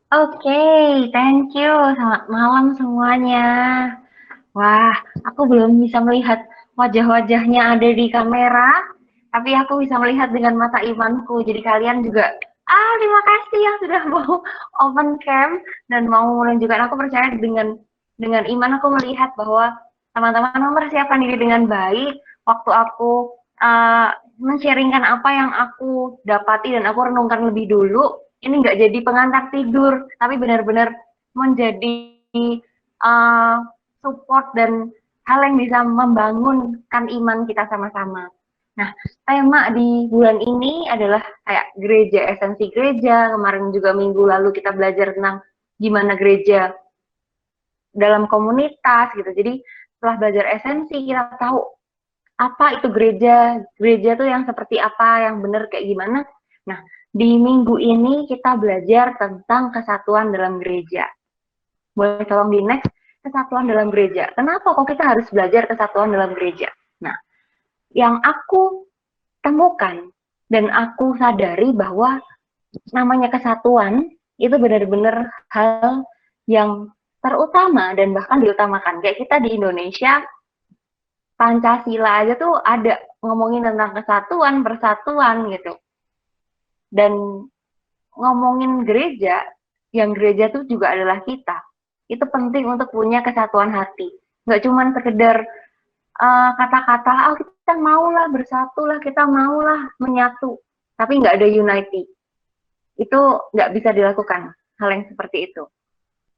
Oke, thank you. Selamat malam semuanya. Wah, aku belum bisa melihat wajah-wajahnya ada di kamera, tapi aku bisa melihat dengan mata imanku. Jadi kalian juga, terima kasih yang sudah mau open cam dan mau menunjukkan. Aku percaya dengan iman aku melihat bahwa teman-teman mempersiapkan diri dengan baik. Waktu aku men-sharingkan apa yang aku dapati dan aku renungkan lebih dulu, ini nggak jadi pengantar tidur, tapi benar-benar menjadi uh, support dan hal yang bisa membangunkan iman kita sama-sama. Nah, tema di bulan ini adalah kayak gereja, esensi gereja. Kemarin juga minggu lalu kita belajar tentang gimana gereja dalam komunitas gitu. Jadi setelah belajar esensi kita tahu apa itu gereja, gereja tuh yang seperti apa, yang benar kayak gimana. Nah, di minggu ini kita belajar tentang kesatuan dalam gereja. Boleh tolong di next, kesatuan dalam gereja. Kenapa kok kita harus belajar kesatuan dalam gereja? Nah, yang aku temukan dan aku sadari bahwa namanya kesatuan itu benar-benar hal yang terutama dan bahkan diutamakan. Kayak kita di Indonesia, Pancasila aja tuh ada ngomongin tentang kesatuan, persatuan gitu. Dan ngomongin gereja, yang gereja tuh juga adalah kita. Itu penting untuk punya kesatuan hati. Nggak cuma sekedar kata-kata, oh kita maulah bersatu lah, kita maulah menyatu. Tapi nggak ada unity. Itu nggak bisa dilakukan hal yang seperti itu.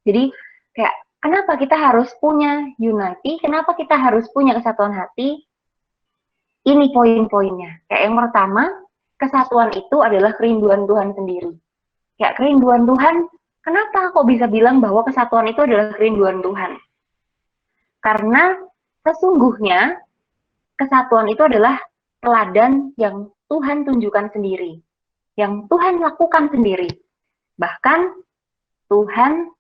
Jadi kayak kenapa kita harus punya unity, kenapa kita harus punya kesatuan hati, ini poin-poinnya. Kayak yang pertama, kesatuan itu adalah kerinduan Tuhan sendiri. Kayak kerinduan Tuhan, kenapa kok bisa bilang bahwa kesatuan itu adalah kerinduan Tuhan? Karena sesungguhnya kesatuan itu adalah teladan yang Tuhan tunjukkan sendiri, yang Tuhan lakukan sendiri. Bahkan Tuhan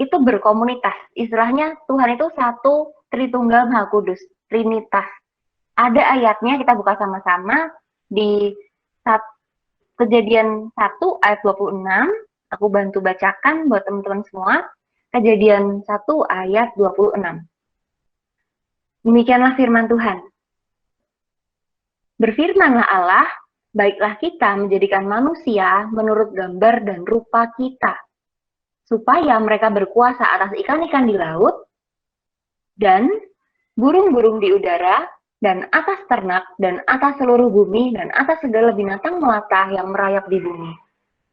itu berkomunitas. Istilahnya Tuhan itu satu Tritunggal Maha Kudus, Trinitas. Ada ayatnya, kita buka sama-sama di Kejadian 1 ayat 26. Aku bantu bacakan buat teman-teman semua. Kejadian 1 ayat 26. Demikianlah firman Tuhan. Berfirmanlah Allah, baiklah kita menjadikan manusia menurut gambar dan rupa kita, supaya mereka berkuasa atas ikan-ikan di laut, dan burung-burung di udara, dan atas ternak, dan atas seluruh bumi, dan atas segala binatang melata yang merayap di bumi.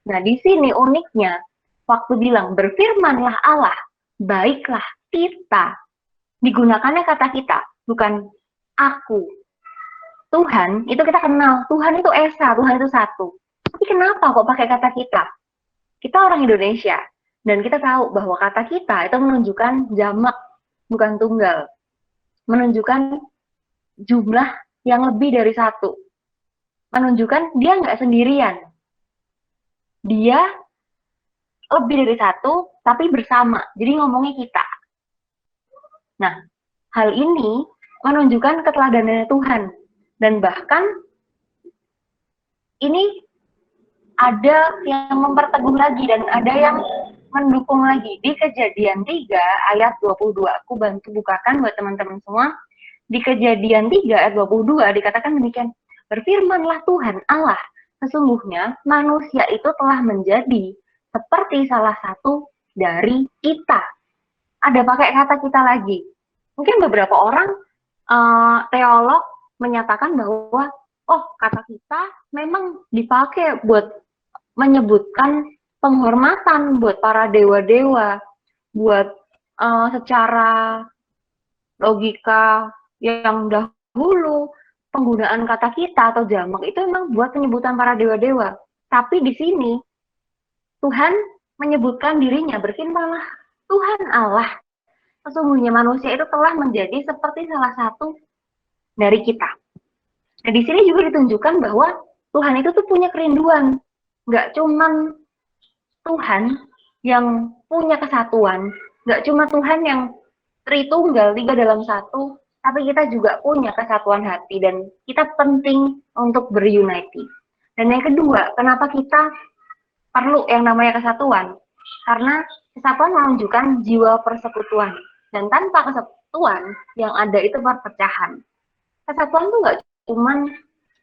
Nah, di sini uniknya, waktu bilang berfirmanlah Allah, baiklah kita, digunakannya kata kita, bukan aku. Tuhan, itu kita kenal, Tuhan itu Esa, Tuhan itu satu. Tapi kenapa kok pakai kata kita? Kita orang Indonesia, dan kita tahu bahwa kata kita itu menunjukkan jamak, bukan tunggal. Menunjukkan jumlah yang lebih dari satu. Menunjukkan dia nggak sendirian. Dia lebih dari satu, tapi bersama. Jadi ngomongnya kita. Nah, hal ini menunjukkan keteladanan Tuhan. Dan bahkan ini ada yang memperteguh lagi dan ada yang mendukung lagi. Di Kejadian 3 ayat 22. Aku bantu bukakan buat teman-teman semua. Di Kejadian 3 ayat 22 dikatakan demikian. Berfirmanlah Tuhan Allah, sesungguhnya manusia itu telah menjadi seperti salah satu dari kita. Ada pakai kata kita lagi. Mungkin beberapa orang teolog menyatakan bahwa kata kita memang dipakai buat menyebutkan penghormatan buat para dewa-dewa, buat secara logika yang dahulu penggunaan kata kita atau jamak itu memang buat penyebutan para dewa-dewa. Tapi di sini Tuhan menyebutkan dirinya, berfirmanlah Tuhan Allah, sesungguhnya manusia itu telah menjadi seperti salah satu dari kita. Nah, di sini juga ditunjukkan bahwa Tuhan itu tuh punya kerinduan. Nggak cuman Tuhan yang punya kesatuan, nggak cuma Tuhan yang Tritunggal, tiga dalam satu, tapi kita juga punya kesatuan hati dan kita penting untuk berunity. Dan yang kedua, kenapa kita perlu yang namanya kesatuan. Karena kesatuan menunjukkan jiwa persekutuan. Dan tanpa kesatuan, yang ada itu perpecahan. Kesatuan tuh nggak cuman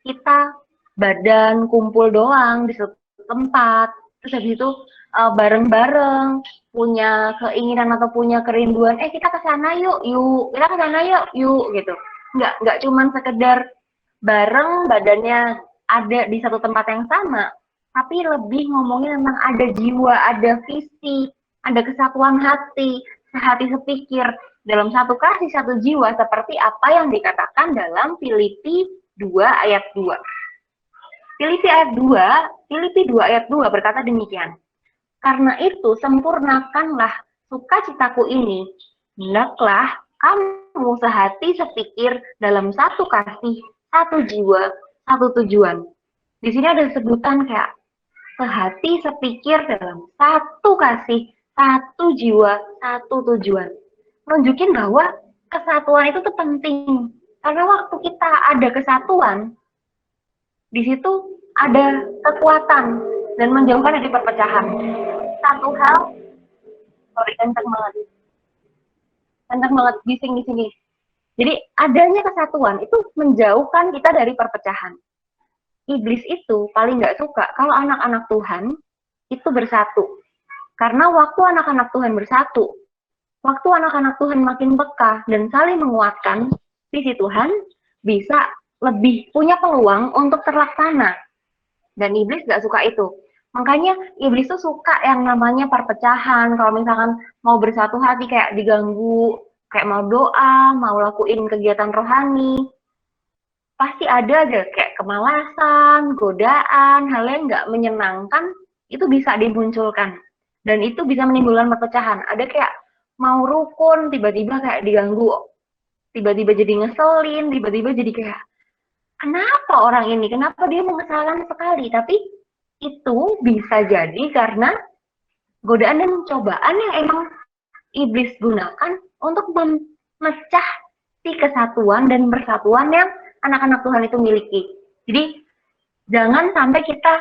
kita badan kumpul doang di satu tempat, terus habis itu bareng-bareng punya keinginan atau punya kerinduan, kita ke sana yuk, kita ke sana yuk, gitu. Nggak cuman sekedar bareng badannya ada di satu tempat yang sama, tapi lebih ngomongin tentang ada jiwa, ada visi, ada kesatuan hati, sehati sepikir, dalam satu kasih, satu jiwa, seperti apa yang dikatakan dalam Filipi 2 ayat 2. Filipi 2 ayat 2 berkata demikian. Karena itu sempurnakanlah sukacitaku ini, hendaklah kamu sehati sepikir dalam satu kasih, satu jiwa, satu tujuan. Di sini ada sebutan kayak sehati sepikir dalam satu kasih, satu jiwa, satu tujuan. Nunjukin bahwa kesatuan itu tuh penting. Karena waktu kita ada kesatuan, di situ ada kekuatan dan menjauhkan dari perpecahan. Satu hal, kencang banget bising di sini. Jadi adanya kesatuan itu menjauhkan kita dari perpecahan. Iblis itu paling nggak suka kalau anak-anak Tuhan itu bersatu. Karena waktu anak-anak Tuhan bersatu, waktu anak-anak Tuhan makin peka dan saling menguatkan, visi Tuhan bisa lebih punya peluang untuk terlaksana. Dan iblis nggak suka itu. Makanya iblis tuh suka yang namanya perpecahan. Kalau misalkan mau bersatu hati kayak diganggu, kayak mau doa, mau lakuin kegiatan rohani, pasti ada aja kayak kemalasan, godaan, hal yang nggak menyenangkan, itu bisa dimunculkan. Dan itu bisa menimbulkan perpecahan. Ada kayak mau rukun, tiba-tiba kayak diganggu, tiba-tiba jadi ngeselin, tiba-tiba jadi kayak, kenapa orang ini, kenapa dia mengesalkan sekali, tapi itu bisa jadi karena godaan dan cobaan yang emang iblis gunakan untuk memecah si kesatuan dan persatuan yang anak-anak Tuhan itu miliki. Jadi jangan sampai kita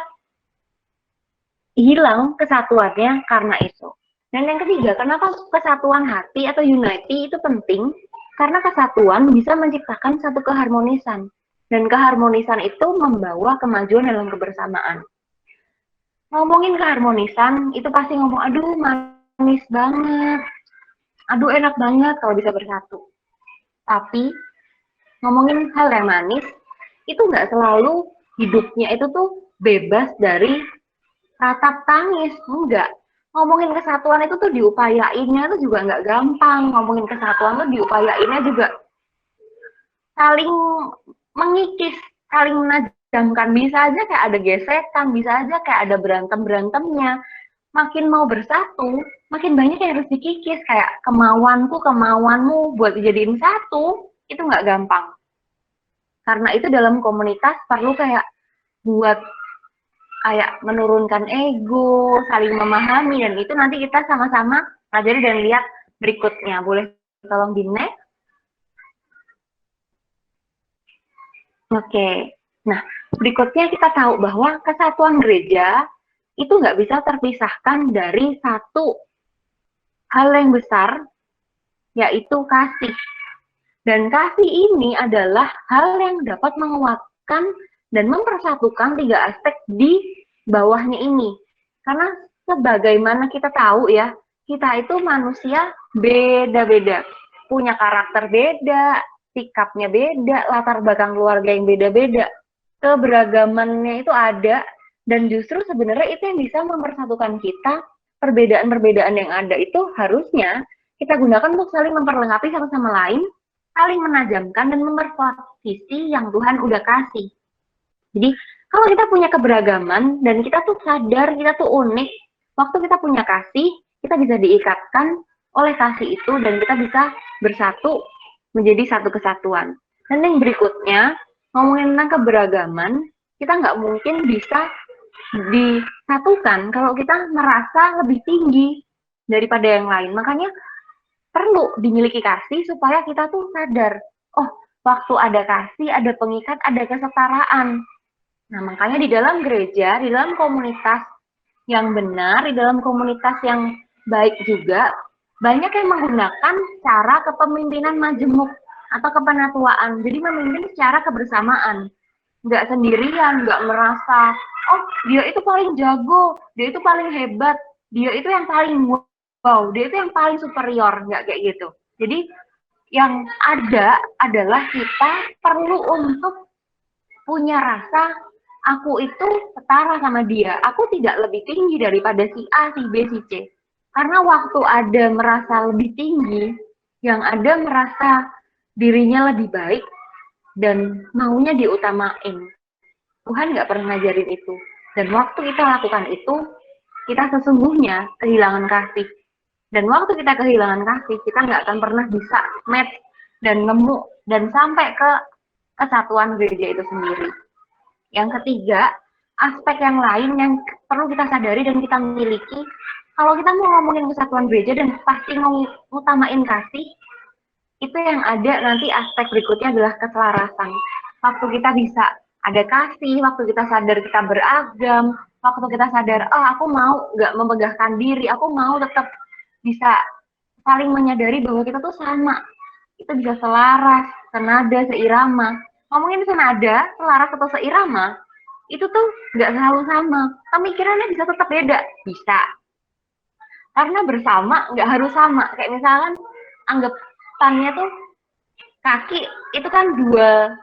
hilang kesatuannya karena itu. Dan yang ketiga, kenapa kesatuan hati atau unity itu penting? Karena kesatuan bisa menciptakan satu keharmonisan. Dan keharmonisan itu membawa kemajuan dalam kebersamaan. Ngomongin keharmonisan, itu pasti ngomong, aduh manis banget, aduh enak banget kalau bisa bersatu. Tapi, ngomongin hal yang manis, itu nggak selalu hidupnya itu tuh bebas dari ratap tangis, enggak. Ngomongin kesatuan itu tuh diupayainnya tuh juga nggak gampang. Ngomongin kesatuan tuh diupayainnya juga saling mengikis, saling menajamkan. Bisa aja kayak ada gesekan, bisa aja kayak ada berantem-berantemnya. Makin mau bersatu, makin banyak yang harus dikikis. Kayak kemauanku, kemauanmu buat dijadiin satu, itu nggak gampang. Karena itu dalam komunitas perlu kayak buat kayak menurunkan ego, saling memahami, dan itu nanti kita sama-sama pelajari dan lihat berikutnya. Boleh tolong di next? Oke, nah berikutnya kita tahu bahwa kesatuan gereja itu nggak bisa terpisahkan dari satu hal yang besar, yaitu kasih. Dan kasih ini adalah hal yang dapat menguatkan dan mempersatukan tiga aspek di bawahnya ini. Karena sebagaimana kita tahu ya, kita itu manusia beda-beda. Punya karakter beda, sikapnya beda, latar belakang keluarga yang beda-beda. Keberagamannya itu ada, dan justru sebenarnya itu yang bisa mempersatukan kita. Perbedaan-perbedaan yang ada itu harusnya kita gunakan untuk saling memperlengkapi satu sama lain, saling menajamkan dan memperkuat visi yang Tuhan udah kasih. Jadi kalau kita punya keberagaman dan kita tuh sadar kita tuh unik, waktu kita punya kasih, kita bisa diikatkan oleh kasih itu dan kita bisa bersatu menjadi satu kesatuan. Dan yang berikutnya, ngomongin tentang keberagaman, kita nggak mungkin bisa disatukan kalau kita merasa lebih tinggi daripada yang lain. Makanya perlu dimiliki kasih supaya kita tuh sadar, oh waktu ada kasih, ada pengikat, ada kesetaraan. Nah makanya di dalam gereja, di dalam komunitas yang benar, di dalam komunitas yang baik juga, banyak yang menggunakan cara kepemimpinan majemuk atau kepenatuaan. Jadi memimpin secara kebersamaan, nggak sendirian, nggak merasa, oh dia itu paling jago, dia itu paling hebat, dia itu yang paling wow, dia itu yang paling superior, nggak kayak gitu. Jadi yang ada adalah kita perlu untuk punya rasa aku itu setara sama dia. Aku tidak lebih tinggi daripada si A, si B, si C. Karena waktu ada merasa lebih tinggi, yang ada merasa dirinya lebih baik dan maunya diutamain. Tuhan nggak pernah ngajarin itu. Dan waktu kita lakukan itu, kita sesungguhnya kehilangan kasih. Dan waktu kita kehilangan kasih, kita nggak akan pernah bisa match dan nemu dan sampai ke kesatuan gereja itu sendiri. Yang ketiga, aspek yang lain yang perlu kita sadari dan kita miliki, kalau kita mau ngomongin kesatuan gereja dan pasti mau utamain kasih, itu yang ada nanti aspek berikutnya adalah keselarasan. Waktu kita bisa ada kasih, waktu kita sadar kita beragam, waktu kita sadar, oh aku mau nggak memegahkan diri, aku mau tetap bisa saling menyadari bahwa kita tuh sama, itu bisa selaras, senada, seirama. Ngomongin senada, selaras atau seirama, itu tuh nggak selalu sama. Pemikirannya bisa tetap beda, bisa. Karena bersama nggak harus sama. Kayak misalkan anggapannya tuh kaki itu kan dua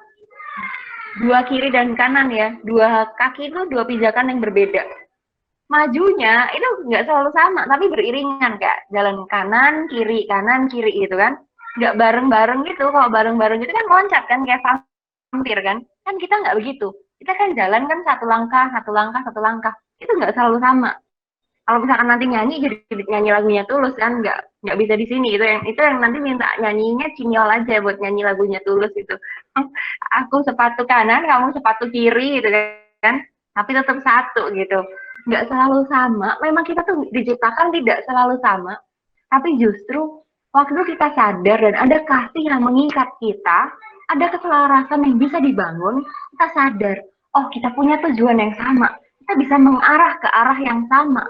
kiri dan kanan ya. Dua kaki itu dua pijakan yang berbeda. Majunya itu nggak selalu sama, tapi beriringan kak. Jalan kanan kiri gitu kan. Nggak bareng-bareng gitu. Kalau bareng-bareng gitu kan loncat kan kayak vampir kan. Kan kita nggak begitu. Kita kan jalan kan satu langkah, satu langkah, satu langkah. Itu nggak selalu sama. Kalau misalkan nanti nyanyi jadi nyanyi lagunya Tulus kan nggak bisa di sini, itu yang nanti minta nyanyinya Cinyol aja buat nyanyi lagunya Tulus itu. Aku sepatu kanan, kamu sepatu kiri gitu kan, tapi tetap satu gitu. Nggak selalu sama, memang kita tuh diciptakan tidak selalu sama, tapi justru waktu kita sadar dan ada kasih yang mengikat kita, ada keselarasan yang bisa dibangun, kita sadar, oh kita punya tujuan yang sama, kita bisa mengarah ke arah yang sama,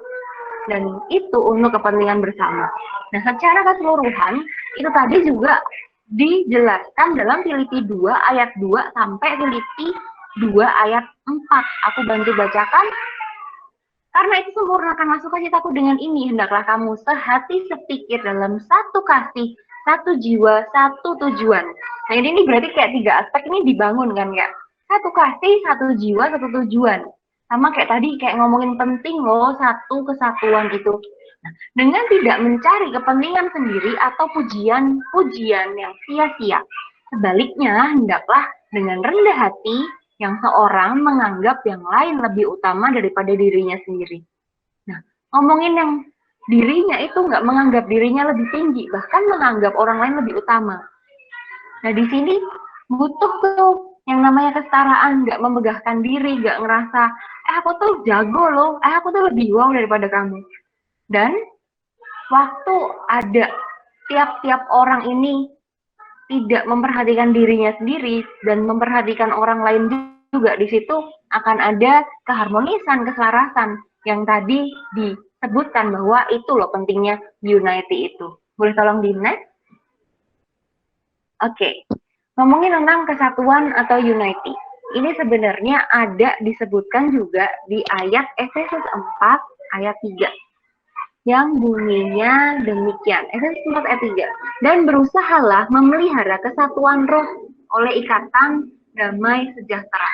dan itu untuk kepentingan bersama. Nah, secara keseluruhan, itu tadi juga dijelaskan dalam Filipi 2 ayat 2 sampai Filipi 2 ayat 4. Aku bantu bacakan. Karena itu sempurnakanlah sukacitaku dengan ini, hendaklah kamu sehati sepikir dalam satu kasih, satu jiwa, satu tujuan. Nah ini berarti kayak tiga aspek ini dibangun kan ya. Satu kasih, satu jiwa, satu tujuan. Sama kayak tadi, kayak ngomongin penting loh satu kesatuan itu. Nah, dengan tidak mencari kepentingan sendiri atau pujian yang sia-sia. Sebaliknya, hendaklah dengan rendah hati yang seorang menganggap yang lain lebih utama daripada dirinya sendiri. Nah, ngomongin yang dirinya itu nggak menganggap dirinya lebih tinggi, bahkan menganggap orang lain lebih utama. Nah, di sini butuh tuh yang namanya kesetaraan, nggak memegahkan diri, nggak ngerasa, aku tuh jago loh, aku tuh lebih wow daripada kamu. Dan waktu ada tiap-tiap orang ini tidak memperhatikan dirinya sendiri dan memperhatikan orang lain juga, di situ akan ada keharmonisan, keselarasan yang tadi disebutkan bahwa itu loh pentingnya unity itu. Boleh tolong di next? Oke. Ngomongin tentang kesatuan atau unity. Ini sebenarnya ada disebutkan juga di ayat Efesus 4 ayat 3. Yang bunyinya demikian. Efesus 4 ayat 3. Dan berusahalah memelihara kesatuan roh oleh ikatan damai sejahtera.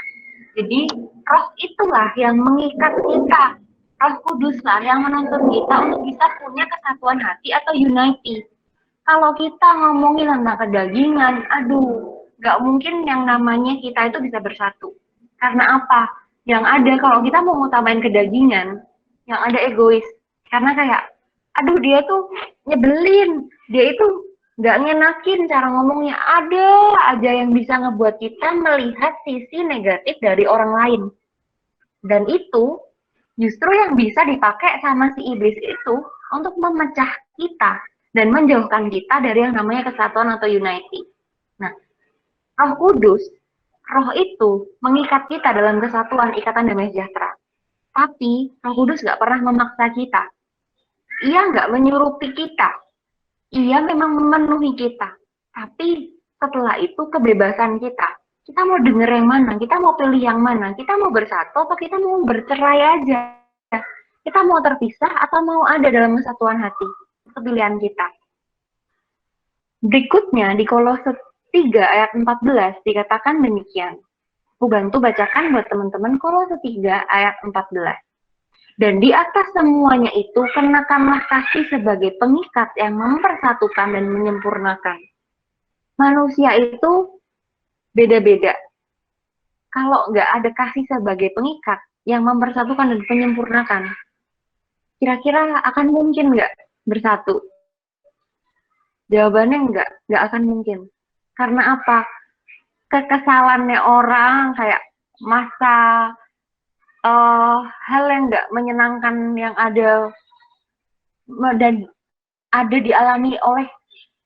Jadi roh itulah yang mengikat kita. Roh Kuduslah yang menuntun kita untuk bisa punya kesatuan hati atau unity. Kalau kita ngomongin tentang kedagingan, aduh, nggak mungkin yang namanya kita itu bisa bersatu. Karena apa? Yang ada kalau kita mau ngutamain kedagingan, yang ada egois. Karena kayak, aduh dia tuh nyebelin, dia itu nggak ngenakin cara ngomongnya. Ada aja yang bisa ngebuat kita melihat sisi negatif dari orang lain. Dan itu justru yang bisa dipakai sama si iblis itu untuk memecah kita dan menjauhkan kita dari yang namanya kesatuan atau unity. Nah, Roh Kudus, roh itu mengikat kita dalam kesatuan, ikatan damai sejahtera. Tapi Roh Kudus nggak pernah memaksa kita. Ia nggak menyurupi kita. Ia memang memenuhi kita. Tapi setelah itu kebebasan kita. Kita mau denger yang mana? Kita mau pilih yang mana? Kita mau bersatu atau kita mau bercerai aja? Kita mau terpisah atau mau ada dalam kesatuan hati? Itu pilihan kita. Berikutnya di Kolose 3 ayat 14 dikatakan demikian. Aku bantu bacakan buat teman-teman Kolose 3 ayat 14. Dan di atas semuanya itu kenakanlah kasih sebagai pengikat yang mempersatukan dan menyempurnakan. Manusia itu beda-beda. Kalau nggak ada kasih sebagai pengikat yang mempersatukan dan menyempurnakan, kira-kira akan mungkin nggak bersatu? Jawabannya nggak akan mungkin. Karena apa? Kekesalannya orang kayak masa hal yang nggak menyenangkan yang ada dan ada dialami oleh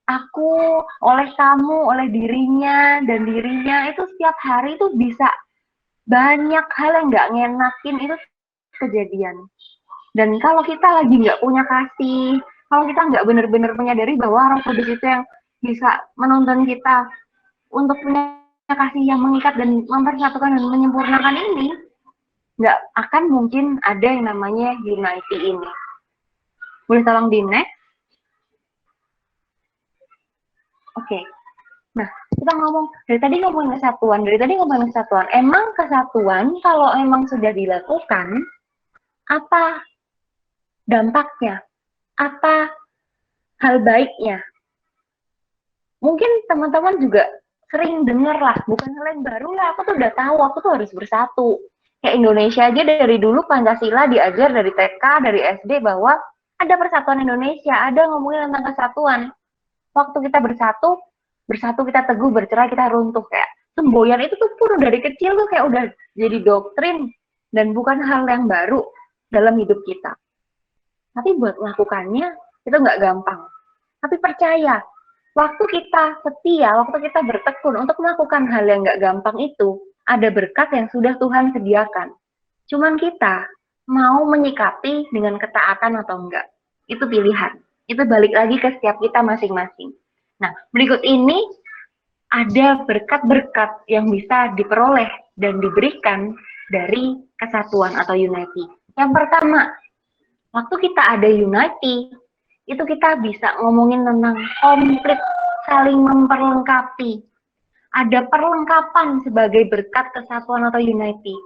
aku, oleh kamu, oleh dirinya dan dirinya itu setiap hari itu bisa banyak hal yang nggak ngenakin itu kejadian. Dan kalau kita lagi nggak punya kasih, kalau kita nggak benar-benar menyadari bahwa Roh Kudus itu yang bisa menuntun kita untuk punya kasih yang mengikat dan mempersatukan dan menyempurnakan ini, nggak akan mungkin ada yang namanya unity ini. Boleh tolong di next? Oke. Nah, kita dari tadi ngomongin kesatuan. Emang kesatuan kalau emang sudah dilakukan, apa dampaknya? Apa hal baiknya? Mungkin teman-teman juga sering dengar lah, bukan hal yang baru lah, aku tuh udah tahu, aku tuh harus bersatu. Kayak Indonesia aja dari dulu Pancasila diajar dari TK, dari SD bahwa ada persatuan Indonesia, ada ngomongin tentang kesatuan. Waktu kita bersatu kita teguh, bercerai kita runtuh. Kayak semboyan itu tuh pun dari kecil tuh kayak udah jadi doktrin dan bukan hal yang baru dalam hidup kita. Tapi buat melakukannya itu nggak gampang. Tapi percaya, waktu kita setia, waktu kita bertekun untuk melakukan hal yang nggak gampang itu, ada berkat yang sudah Tuhan sediakan. Cuman kita mau menyikapi dengan ketaatan atau enggak. Itu pilihan. Itu balik lagi ke setiap kita masing-masing. Nah, berikut ini ada berkat-berkat yang bisa diperoleh dan diberikan dari kesatuan atau unity. Yang pertama, waktu kita ada unity, itu kita bisa ngomongin tentang komplit, saling memperlengkapi. Ada perlengkapan sebagai berkat kesatuan atau unity.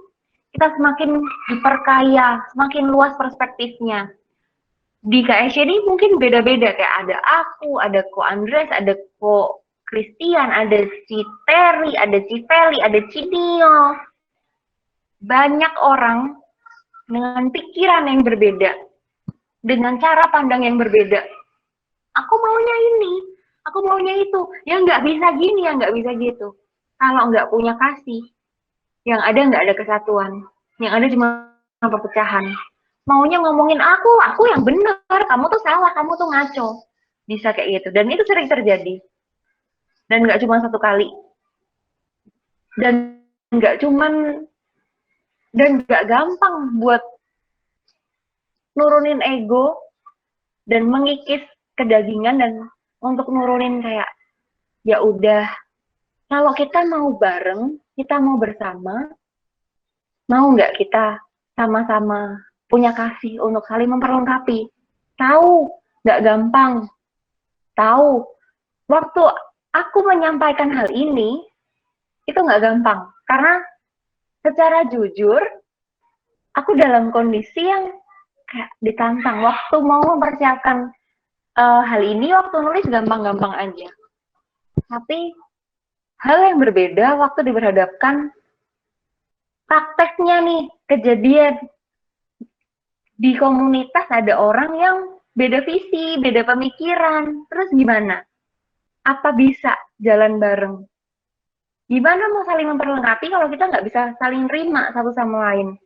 Kita semakin diperkaya, semakin luas perspektifnya. Di KSC ini mungkin beda-beda, kayak ada aku, ada Ko Andres, ada Ko Christian, ada si Terry, ada si Feli, ada Cinio. Banyak orang dengan pikiran yang berbeda, dengan cara pandang yang berbeda. Aku maunya ini, aku maunya itu. Ya nggak bisa gini, ya nggak bisa gitu. Kalau nggak punya kasih, yang ada nggak ada kesatuan. Yang ada cuma perpecahan. Maunya ngomongin aku yang benar, kamu tuh salah, kamu tuh ngaco. Bisa kayak gitu. Dan itu sering terjadi. Dan nggak cuma satu kali. Dan nggak gampang buat nurunin ego dan mengikis kedagingan dan untuk nurunin kayak ya udah, kalau kita mau bareng, kita mau bersama, mau nggak kita sama-sama punya kasih untuk saling memperlengkapi. Tahu nggak gampang. Tahu waktu aku menyampaikan hal ini itu nggak gampang karena secara jujur aku dalam kondisi yang kayak ditantang. Waktu mau mempersiapkan hal ini, waktu nulis gampang-gampang aja. Tapi hal yang berbeda waktu diberhadapkan prakteknya nih, kejadian di komunitas ada orang yang beda visi, beda pemikiran. Terus gimana? Apa bisa jalan bareng? Gimana mau saling memperlengkapi kalau kita nggak bisa saling terima satu sama lain?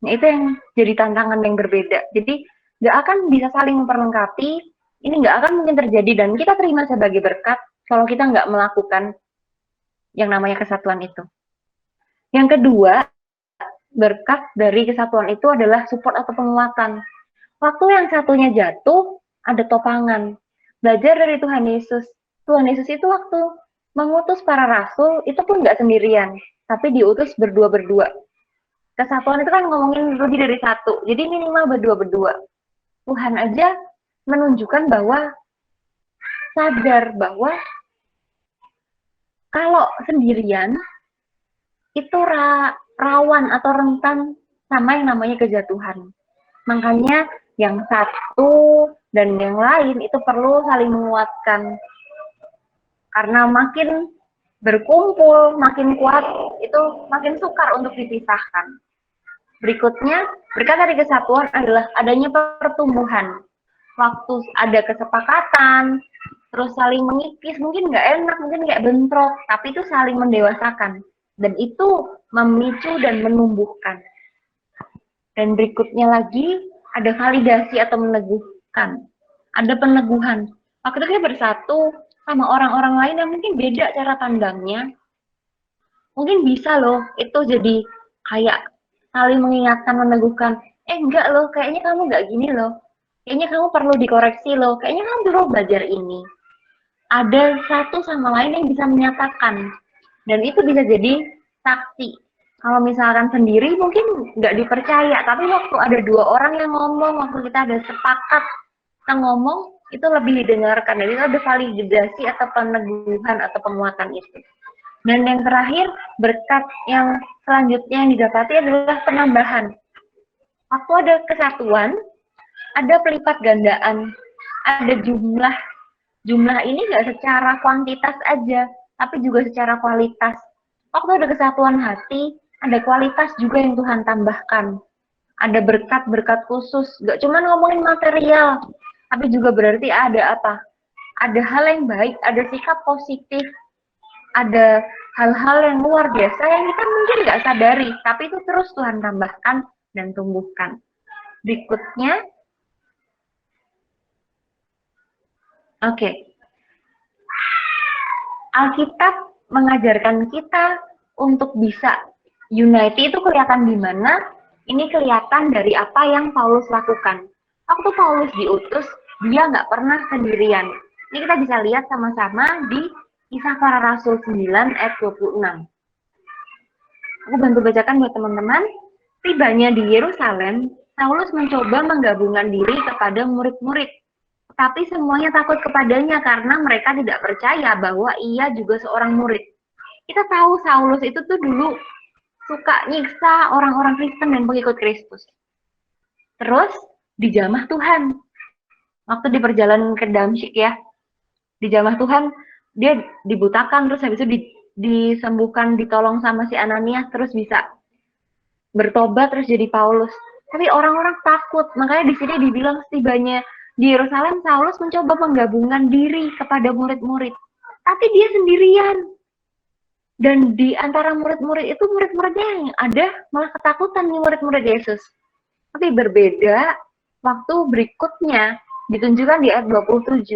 Nah, itu yang jadi tantangan yang berbeda. Jadi, nggak akan bisa saling memperlengkapi, ini nggak akan mungkin terjadi, dan kita terima sebagai berkat kalau kita nggak melakukan yang namanya kesatuan itu. Yang kedua, berkat dari kesatuan itu adalah support atau penguatan. Waktu yang satunya jatuh, ada topangan. Belajar dari Tuhan Yesus. Tuhan Yesus itu waktu mengutus para rasul, itu pun nggak sendirian, tapi diutus berdua-berdua. Kesatuan itu kan ngomongin lebih dari satu, jadi minimal berdua-berdua. Tuhan aja menunjukkan bahwa sadar bahwa kalau sendirian itu rawan atau rentan sama yang namanya kejatuhan. Makanya yang satu dan yang lain itu perlu saling menguatkan. Karena makin berkumpul, makin kuat, itu makin sukar untuk dipisahkan. Berikutnya, berkat dari kesatuan adalah adanya pertumbuhan. Waktu ada kesepakatan, terus saling mengikis, mungkin nggak enak, mungkin kayak bentrok, tapi itu saling mendewasakan. Dan itu memicu dan menumbuhkan. Dan berikutnya lagi, ada validasi atau meneguhkan. Ada peneguhan. Waktu itu kita bersatu sama orang-orang lain yang mungkin beda cara pandangnya. Mungkin bisa loh, itu jadi kayak saling mengingatkan, meneguhkan. Enggak loh, kayaknya kamu nggak gini loh. Kayaknya kamu perlu dikoreksi loh. Kayaknya kamu perlu belajar ini. Ada satu sama lain yang bisa menyatakan. Dan itu bisa jadi saksi. Kalau misalkan sendiri mungkin nggak dipercaya, tapi waktu ada dua orang yang ngomong, waktu kita ada sepakat kita ngomong, itu lebih didengarkan. Jadi itu ada validasi atau peneguhan atau penguatan itu. Dan yang terakhir, berkat yang selanjutnya yang didapati adalah penambahan. Waktu ada kesatuan, ada pelipat gandaan, ada jumlah. Jumlah ini nggak secara kuantitas aja, tapi juga secara kualitas. Waktu ada kesatuan hati, ada kualitas juga yang Tuhan tambahkan. Ada berkat-berkat khusus, nggak cuma ngomongin material, tapi juga berarti ada apa? Ada hal yang baik, ada sikap positif, ada hal-hal yang luar biasa yang kita mungkin nggak sadari, tapi itu terus Tuhan tambahkan dan tumbuhkan. Berikutnya, oke. Alkitab mengajarkan kita untuk bisa unity itu kelihatan di mana? Ini kelihatan dari apa yang Paulus lakukan. Waktu Paulus diutus, dia nggak pernah sendirian. Ini kita bisa lihat sama-sama di Kisah Para Rasul 9 ayat 26. Aku bantu bacakan buat teman-teman. Tibanya di Yerusalem, Paulus mencoba menggabungkan diri kepada murid-murid. Tapi semuanya takut kepadanya karena mereka tidak percaya bahwa ia juga seorang murid. Kita tahu Saulus itu tuh dulu suka nyiksa orang-orang Kristen dan pengikut Kristus. Terus dijamah Tuhan. Waktu di perjalanan ke Damsyik ya, dijamah Tuhan, dia dibutakan, terus habis itu disembuhkan, ditolong sama si Ananias, terus bisa bertobat, terus jadi Paulus. Tapi orang-orang takut, makanya di sini dibilang setibanya di Yerusalem, Saulus mencoba menggabungkan diri kepada murid-murid. Tapi dia sendirian. Dan di antara murid-murid itu, murid-muridnya yang ada malah ketakutan nih murid-murid Yesus. Tapi berbeda, waktu berikutnya ditunjukkan di ayat 27.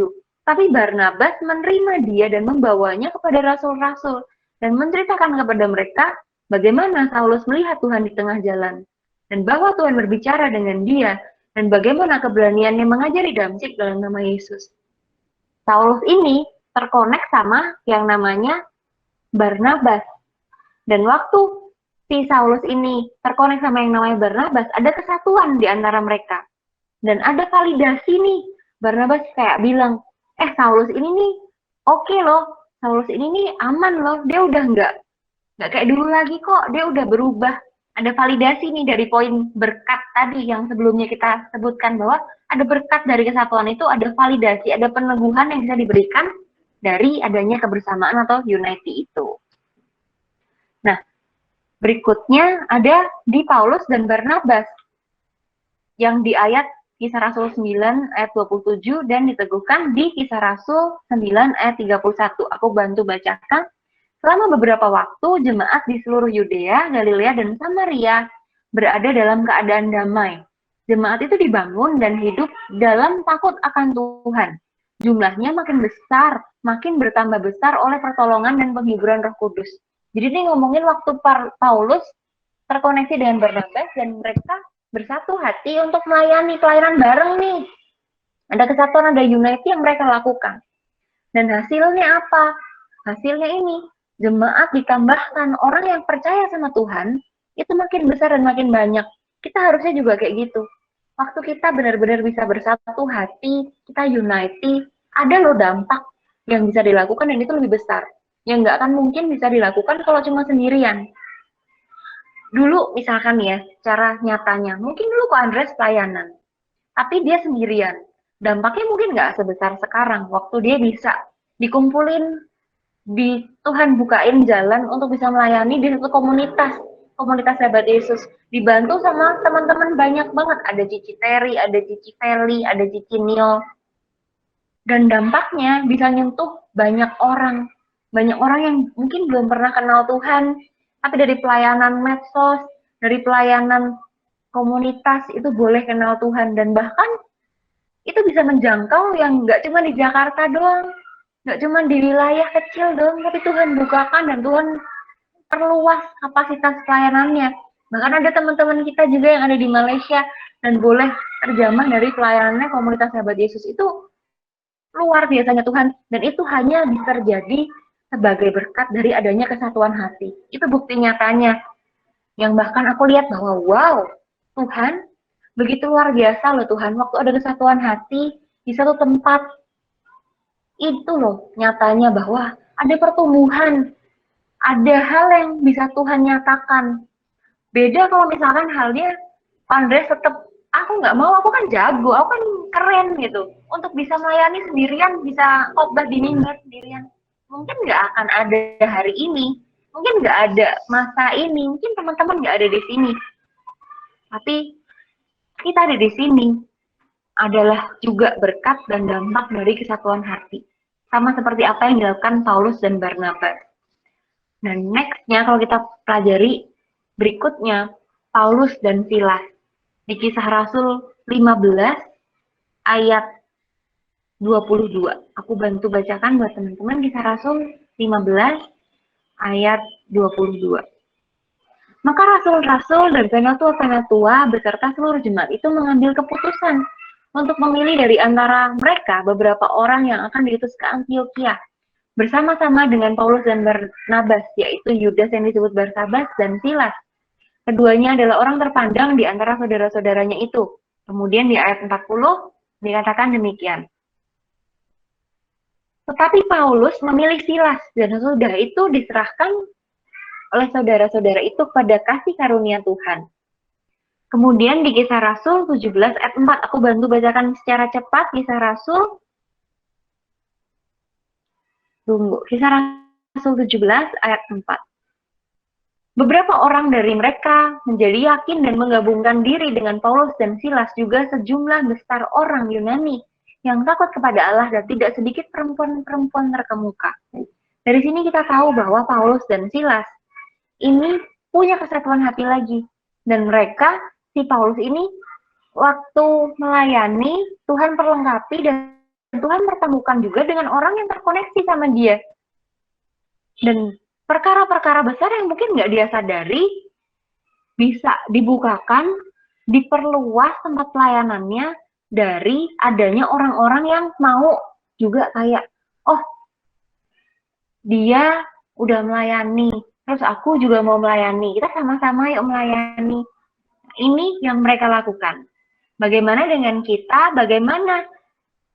Tapi Barnabas menerima dia dan membawanya kepada rasul-rasul dan menceritakan kepada mereka bagaimana Saulus melihat Tuhan di tengah jalan dan bahwa Tuhan berbicara dengan dia dan bagaimana keberaniannya mengajari Damsyik dalam nama Yesus. Saulus ini terkonek sama yang namanya Barnabas. Dan waktu si Saulus ini terkonek sama yang namanya Barnabas, ada kesatuan di antara mereka. Dan ada validasi nih. Barnabas kayak bilang, Saulus ini nih oke loh. Saulus ini nih aman loh. Dia udah nggak kayak dulu lagi kok. Dia udah berubah. Ada validasi nih dari poin berkat tadi yang sebelumnya kita sebutkan bahwa ada berkat dari kesatuan itu, ada validasi, ada peneguhan yang bisa diberikan dari adanya kebersamaan atau unity itu. Nah, berikutnya ada di Paulus dan Barnabas yang di ayat Kisah Rasul 9 ayat 27 dan diteguhkan di Kisah Rasul 9 ayat 31. Aku bantu bacakan. Selama beberapa waktu, jemaat di seluruh Yudea, Galilea, dan Samaria berada dalam keadaan damai. Jemaat itu dibangun dan hidup dalam takut akan Tuhan. Jumlahnya makin besar, makin bertambah besar oleh pertolongan dan penghiburan Roh Kudus. Jadi ini ngomongin waktu Paulus terkoneksi dengan Barnabas dan mereka bersatu hati untuk melayani pelayanan bareng nih. Ada kesatuan, ada unity yang mereka lakukan. Dan hasilnya apa? Hasilnya ini, jemaat ditambahkan, orang yang percaya sama Tuhan, itu makin besar dan makin banyak. Kita harusnya juga kayak gitu. Waktu kita benar-benar bisa bersatu hati, kita unity, ada loh dampak yang bisa dilakukan dan itu lebih besar. Yang nggak akan mungkin bisa dilakukan kalau cuma sendirian. Dulu misalkan ya, cara nyatanya, mungkin dulu Ko Andres pelayanan, tapi dia sendirian. Dampaknya mungkin nggak sebesar sekarang, waktu dia bisa dikumpulin, Tuhan bukain jalan untuk bisa melayani di satu komunitas, komunitas sahabat Yesus. Dibantu sama teman-teman banyak banget, ada Cici Terry, ada Cici Feli, ada Cici Nil. Dan dampaknya bisa nyentuh banyak orang yang mungkin belum pernah kenal Tuhan, tapi dari pelayanan medsos, dari pelayanan komunitas itu boleh kenal Tuhan, dan bahkan itu bisa menjangkau yang nggak cuma di Jakarta doang, nggak cuma di wilayah kecil doang, tapi Tuhan bukakan dan Tuhan perluas kapasitas pelayanannya. Bahkan ada teman-teman kita juga yang ada di Malaysia dan boleh terjamah dari pelayanannya komunitas sahabat Yesus. Itu luar biasanya Tuhan, dan itu hanya bisa terjadi sebagai berkat dari adanya kesatuan hati. Itu bukti nyatanya, yang bahkan aku lihat bahwa wow, Tuhan begitu luar biasa loh Tuhan, waktu ada kesatuan hati di satu tempat, itu loh nyatanya bahwa ada pertumbuhan, ada hal yang bisa Tuhan nyatakan. Beda kalau misalkan halnya Andres tetap, aku nggak mau, aku kan jago, aku kan keren gitu, untuk bisa melayani sendirian, bisa khotbah di mimbar sendirian, mungkin nggak akan ada hari ini, mungkin nggak ada masa ini, mungkin teman-teman nggak ada di sini, tapi kita ada di sini adalah juga berkat dan dampak dari kesatuan hati, sama seperti apa yang dilakukan Paulus dan Barnabas. Dan nextnya kalau kita pelajari berikutnya, Paulus dan Silas di Kisah Rasul 15 ayat 22. Aku bantu bacakan buat teman-teman Kisah Rasul 15 ayat 22. Maka rasul-rasul dan penatua-penatua beserta seluruh jemaat itu mengambil keputusan untuk memilih dari antara mereka beberapa orang yang akan diutus ke Antioquia bersama-sama dengan Paulus dan Barnabas, yaitu Yudas yang disebut Barsabas dan Silas. Keduanya adalah orang terpandang di antara saudara-saudaranya itu. Kemudian di ayat 40 dikatakan demikian. Tetapi Paulus memilih Silas dan sudah itu diserahkan oleh saudara-saudara itu pada kasih karunia Tuhan. Kemudian di Kisah Rasul 17 ayat 4, aku bantu bacakan secara cepat Kisah Rasul. Kisah Rasul 17 ayat 4. Beberapa orang dari mereka menjadi yakin dan menggabungkan diri dengan Paulus dan Silas, juga sejumlah besar orang Yunani yang takut kepada Allah dan tidak sedikit perempuan-perempuan terkemuka. Dari sini kita tahu bahwa Paulus dan Silas ini punya kesatuan hati lagi. Dan mereka, si Paulus ini, waktu melayani, Tuhan perlengkapi dan Tuhan pertemukan juga dengan orang yang terkoneksi sama dia. Dan perkara-perkara besar yang mungkin nggak dia sadari bisa dibukakan, diperluas tempat pelayanannya dari adanya orang-orang yang mau juga kayak, oh dia udah melayani, terus aku juga mau melayani, kita sama-sama yuk melayani. Ini yang mereka lakukan. Bagaimana dengan kita, bagaimana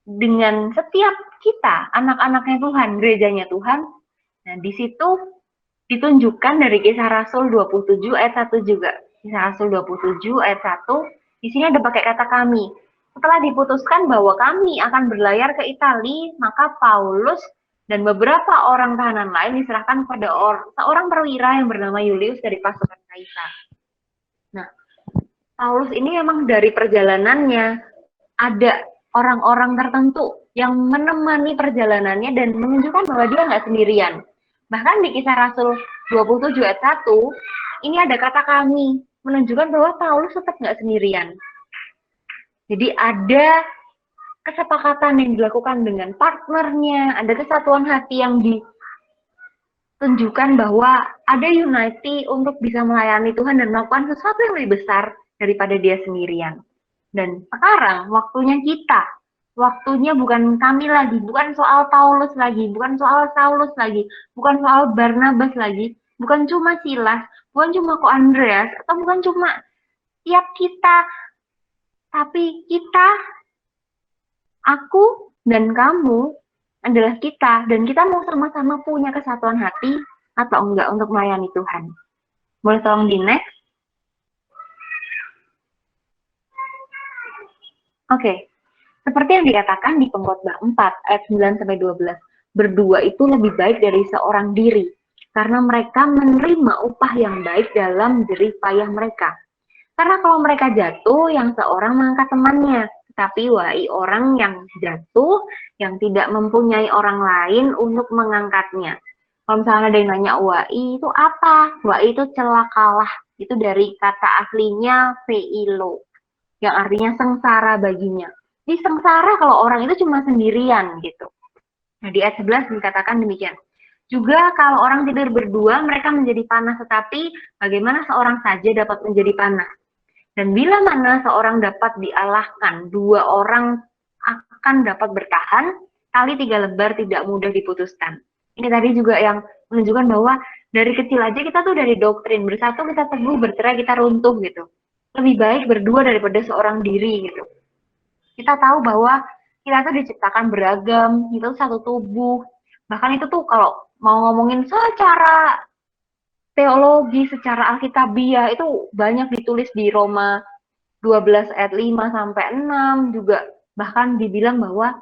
dengan setiap kita, anak-anaknya Tuhan, gerejanya Tuhan. Nah, di situ ditunjukkan dari Kisah Rasul 27 ayat 1 juga. Kisah Rasul 27 ayat 1, di sini ada pakai kata kami. Setelah diputuskan bahwa kami akan berlayar ke Italia, maka Paulus dan beberapa orang tahanan lain diserahkan kepada seorang perwira yang bernama Julius dari pasukan Kaisar. Nah, Paulus ini memang dari perjalanannya ada orang-orang tertentu yang menemani perjalanannya dan menunjukkan bahwa dia nggak sendirian. Bahkan di Kisah Rasul 27 ayat 1, ini ada kata kami, menunjukkan bahwa Paulus tetap nggak sendirian. Jadi ada kesepakatan yang dilakukan dengan partnernya, ada kesatuan hati yang tunjukkan bahwa ada unity untuk bisa melayani Tuhan dan melakukan sesuatu yang lebih besar daripada dia sendirian. Dan sekarang waktunya kita, waktunya bukan kami lagi, bukan soal Paulus lagi, bukan soal Saulus lagi, bukan soal Barnabas lagi, bukan cuma Silas, bukan cuma Ko Andreas, atau bukan cuma tiap kita, tapi kita, aku, dan kamu adalah kita, dan kita mau sama-sama punya kesatuan hati atau enggak untuk melayani Tuhan. Boleh tolong di next? Oke, seperti yang dikatakan di Pengkhotbah 4 ayat 9-12, berdua itu lebih baik dari seorang diri, karena mereka menerima upah yang baik dalam jerih payah mereka. Karena kalau mereka jatuh, yang seorang mengangkat temannya, tapi wahai orang yang jatuh, yang tidak mempunyai orang lain untuk mengangkatnya. Kalau misalnya ada yang nanya, wai itu apa? Wai itu celakalah. Itu dari kata aslinya veilo, yang artinya sengsara baginya. Jadi sengsara kalau orang itu cuma sendirian gitu. Nah di ayat 11 dikatakan demikian. Juga kalau orang tidur berdua, mereka menjadi panas, tetapi bagaimana seorang saja dapat menjadi panas? Dan bila mana seorang dapat dialahkan, dua orang akan dapat bertahan, tali 3 lembar tidak mudah diputuskan. Ini tadi juga yang menunjukkan bahwa dari kecil aja kita tuh dari doktrin, bersatu kita teguh, bercerai kita runtuh gitu. Lebih baik berdua daripada seorang diri gitu. Kita tahu bahwa kita tuh diciptakan beragam, itu satu tubuh. Bahkan itu tuh kalau mau ngomongin secara teologi, secara alkitabiah itu banyak ditulis di Roma 12 ayat 5-6 juga, bahkan dibilang bahwa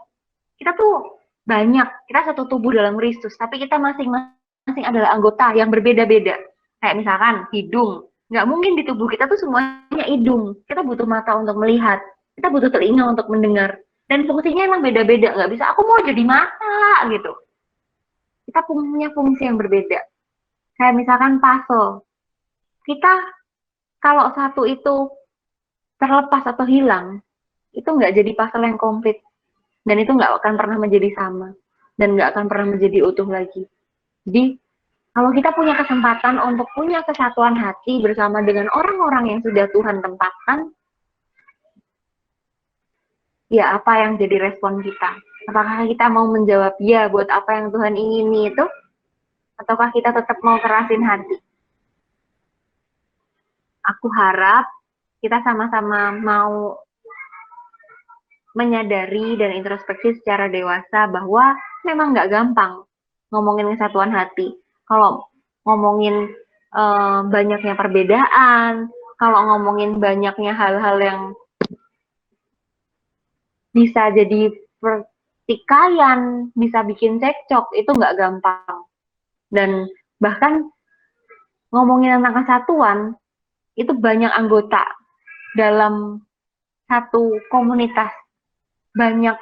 kita tuh banyak, kita satu tubuh dalam Kristus, tapi kita masing-masing adalah anggota yang berbeda-beda. Kayak misalkan hidung, nggak mungkin di tubuh kita tuh semuanya hidung. Kita butuh mata untuk melihat, kita butuh telinga untuk mendengar, dan fungsinya emang beda-beda. Nggak bisa aku mau jadi mata gitu. Kita punya fungsi yang berbeda. Kayak misalkan puzzle, kita kalau satu itu terlepas atau hilang, itu nggak jadi puzzle yang komplit. Dan itu nggak akan pernah menjadi sama. Dan nggak akan pernah menjadi utuh lagi. Jadi, kalau kita punya kesempatan untuk punya kesatuan hati bersama dengan orang-orang yang sudah Tuhan tempatkan, ya apa yang jadi respon kita? Apakah kita mau menjawab ya buat apa yang Tuhan ingini itu? Ataukah kita tetap mau kerasin hati? Aku harap kita sama-sama mau menyadari dan introspeksi secara dewasa bahwa memang nggak gampang ngomongin kesatuan hati. Kalau ngomongin banyaknya perbedaan, kalau ngomongin banyaknya hal-hal yang bisa jadi pertikaian, bisa bikin cekcok, itu nggak gampang. Dan bahkan ngomongin tentang kesatuan, itu banyak anggota dalam satu komunitas. Banyak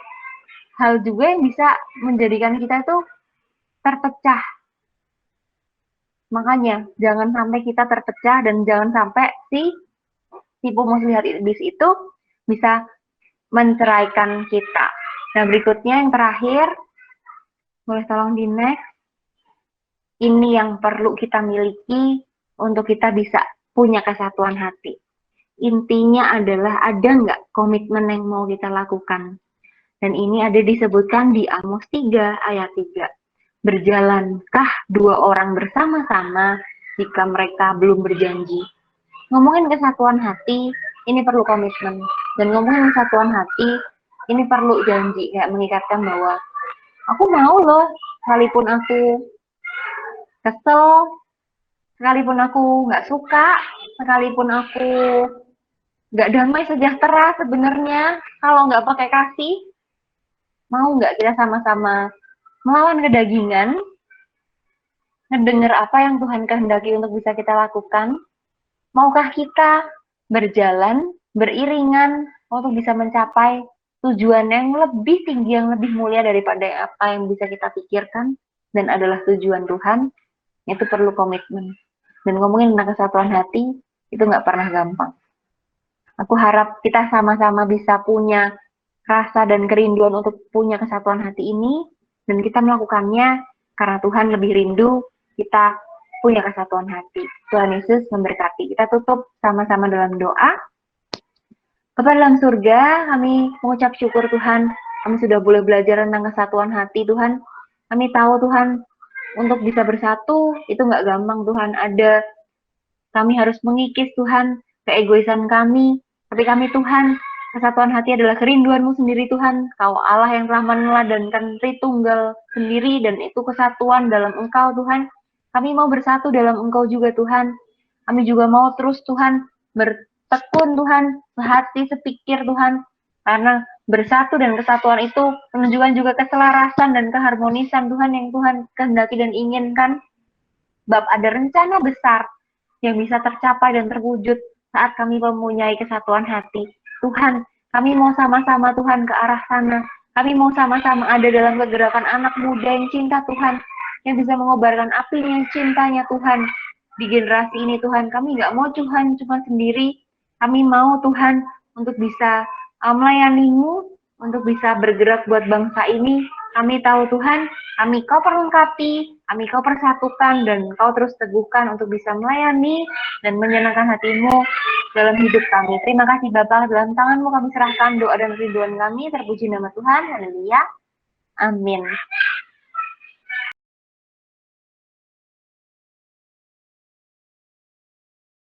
hal juga yang bisa menjadikan kita itu terpecah. Makanya jangan sampai kita terpecah dan jangan sampai si tipu muslihat iblis itu bisa menceraikan kita. Nah berikutnya yang terakhir, boleh tolong di next. Ini yang perlu kita miliki untuk kita bisa punya kesatuan hati. Intinya adalah ada nggak komitmen yang mau kita lakukan. Dan ini ada disebutkan di Amos 3 ayat 3. Berjalankah dua orang bersama-sama jika mereka belum berjanji? Ngomongin kesatuan hati, ini perlu komitmen. Dan ngomongin kesatuan hati, ini perlu janji. Kayak mengikatkan bahwa aku mau loh, sekalipun aku kesel, sekalipun aku nggak suka, sekalipun aku nggak damai sejahtera sebenarnya, kalau nggak pakai kasih, mau nggak kita sama-sama melawan kedagingan, ngedengar apa yang Tuhan kehendaki untuk bisa kita lakukan? Maukah kita berjalan, beriringan untuk bisa mencapai tujuan yang lebih tinggi, yang lebih mulia daripada apa yang bisa kita pikirkan, dan adalah tujuan Tuhan? Itu perlu komitmen. Dan ngomongin tentang kesatuan hati, itu nggak pernah gampang. Aku harap kita sama-sama bisa punya rasa dan kerinduan untuk punya kesatuan hati ini, dan kita melakukannya karena Tuhan lebih rindu kita punya kesatuan hati. Tuhan Yesus memberkati. Kita tutup sama-sama dalam doa. Bapa dalam surga, kami mengucap syukur Tuhan, kami sudah boleh belajar tentang kesatuan hati Tuhan. Kami tahu Tuhan, untuk bisa bersatu itu nggak gampang Tuhan. Kami harus mengikis Tuhan keegoisan kami. Tapi kami Tuhan, kesatuan hati adalah kerinduan-Mu sendiri Tuhan. Kau Allah yang telah meneladankan Tritunggal sendiri dan itu kesatuan dalam Engkau Tuhan. Kami mau bersatu dalam Engkau juga Tuhan. Kami juga mau terus Tuhan bertekun Tuhan, sehati, sepikir Tuhan. Karena bersatu dan kesatuan itu menunjukkan juga keselarasan dan keharmonisan Tuhan yang Tuhan kehendaki dan inginkan. Bab ada rencana besar yang bisa tercapai dan terwujud saat kami mempunyai kesatuan hati. Tuhan, kami mau sama-sama Tuhan ke arah sana. Kami mau sama-sama ada dalam kegerakan anak muda yang cinta Tuhan, yang bisa mengobarkan apinya cintanya Tuhan. Di generasi ini Tuhan, kami nggak mau Tuhan cuma sendiri. Kami mau Tuhan untuk bisa melayani-Mu, untuk bisa bergerak buat bangsa ini. Kami tahu Tuhan, kami Kau perlengkapi, kami Kau persatukan, dan Kau terus teguhkan untuk bisa melayani dan menyenangkan hati-Mu dalam hidup kami. Terima kasih Bapa, dalam tangan-Mu kami serahkan doa dan rinduan kami. Terpuji nama Tuhan, haleluya, amin.